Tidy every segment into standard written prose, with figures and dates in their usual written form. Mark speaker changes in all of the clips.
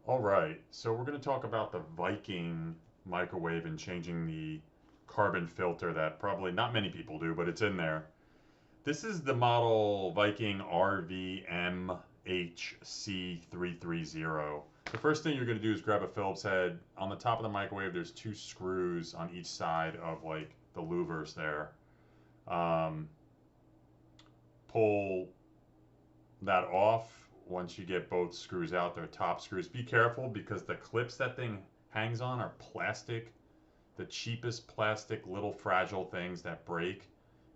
Speaker 1: All right, so we're going to talk about the Viking microwave and changing the carbon filter that probably not many people do, but it's in there. This is the model Viking RVMHC330. The first thing you're going to do is grab a Phillips head. On the top of the microwave, there's two screws on each side of like the louvers there. Um, Pull that off once you get both screws out. They're top screws. Be careful because the clips that thing hangs on are plastic, the cheapest plastic little fragile things that break.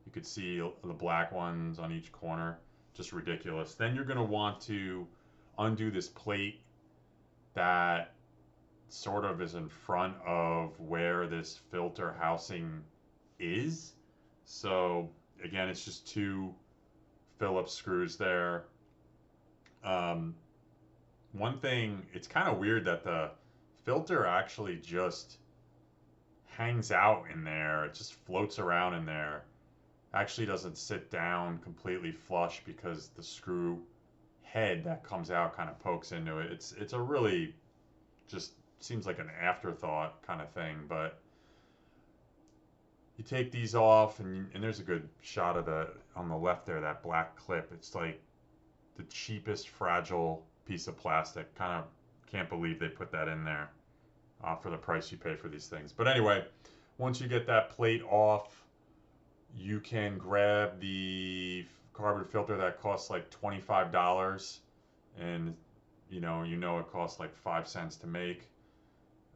Speaker 1: You could see the black ones on each corner. Just ridiculous. Then you're going to want to undo this plate that sort of is in front of where this filter housing is. So again, it's just two Phillips screws there. Um, One thing, it's kind of weird that the filter actually just hangs out in there. It just floats around in there. Actually doesn't sit down completely flush because the screw head that comes out kind of pokes into it. It's a really just seems like an afterthought kind of thing, but you take these off and there's a good shot of the on the left there, that black clip. It's like the cheapest fragile piece of plastic. Kind of can't believe they put that in there for the price you pay for these things. But anyway, once you get that plate off, you can grab the carbon filter that costs like $25, and you know it costs like 5 cents to make.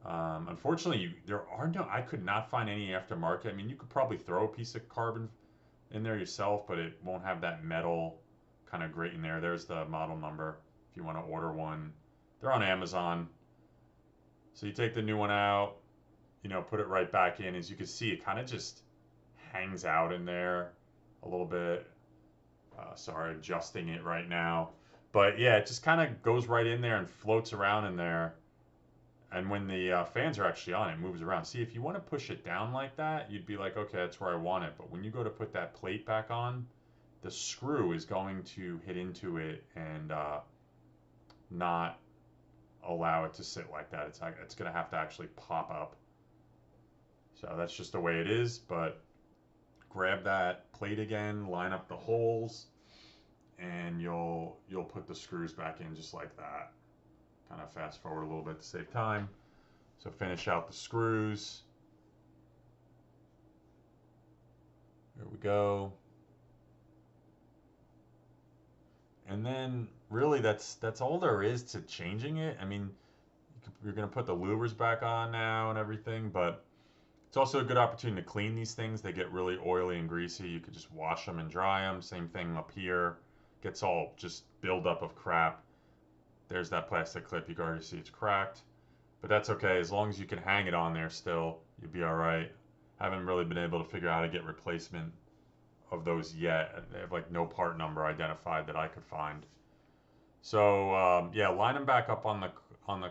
Speaker 1: Unfortunately, there are no. I could not find any aftermarket. I mean, you could probably throw a piece of carbon in there yourself, but it won't have that metal kind of grate in there. There's the model number if you want to order one. They're on Amazon. So you take the new one out, put it right back in. As you can see, it kind of just hangs out in there a little bit. Sorry, adjusting it right now. But yeah, it just kind of goes right in there and floats around in there. And when the fans are actually on, it moves around. See, if you want to push it down like that, you'd be like, okay, that's where I want it. But when you go to put that plate back on, the screw is going to hit into it and not allow it to sit like that. It's going to have to actually pop up. So that's just the way it is. But grab that plate again, line up the holes, and you'll put the screws back in just like that. Kind of fast forward a little bit to save time. So finish out the screws. There we go. And then really that's all there is to changing it. I mean, you're going to put the louvers back on now and everything, but it's also a good opportunity to clean these things. They get really oily and greasy. You could just wash them and dry them. Same thing up here. Gets all just buildup of crap. There's that plastic clip. You can already see it's cracked. But that's okay. As long as you can hang it on there still, you'll be all right. Haven't really been able to figure out how to get replacement of those yet. They have like no part number identified that I could find. So yeah, line them back up on the on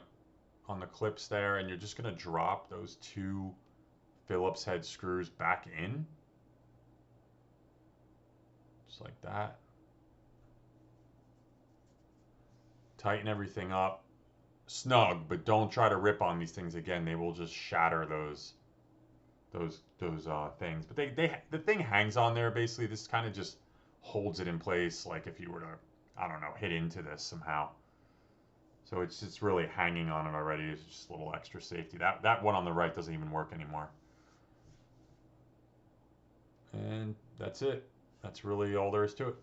Speaker 1: the clips there, and you're just gonna drop those two Phillips head screws back in, just like that. Tighten everything up, snug, but don't try to rip on these things again. They will just shatter those things. But the thing hangs on there basically. This kind of just holds it in place, like if you were to, I don't know, hit into this somehow. So it's really hanging on it already. It's just a little extra safety. That one on the right doesn't even work anymore. And that's it. That's really all there is to it.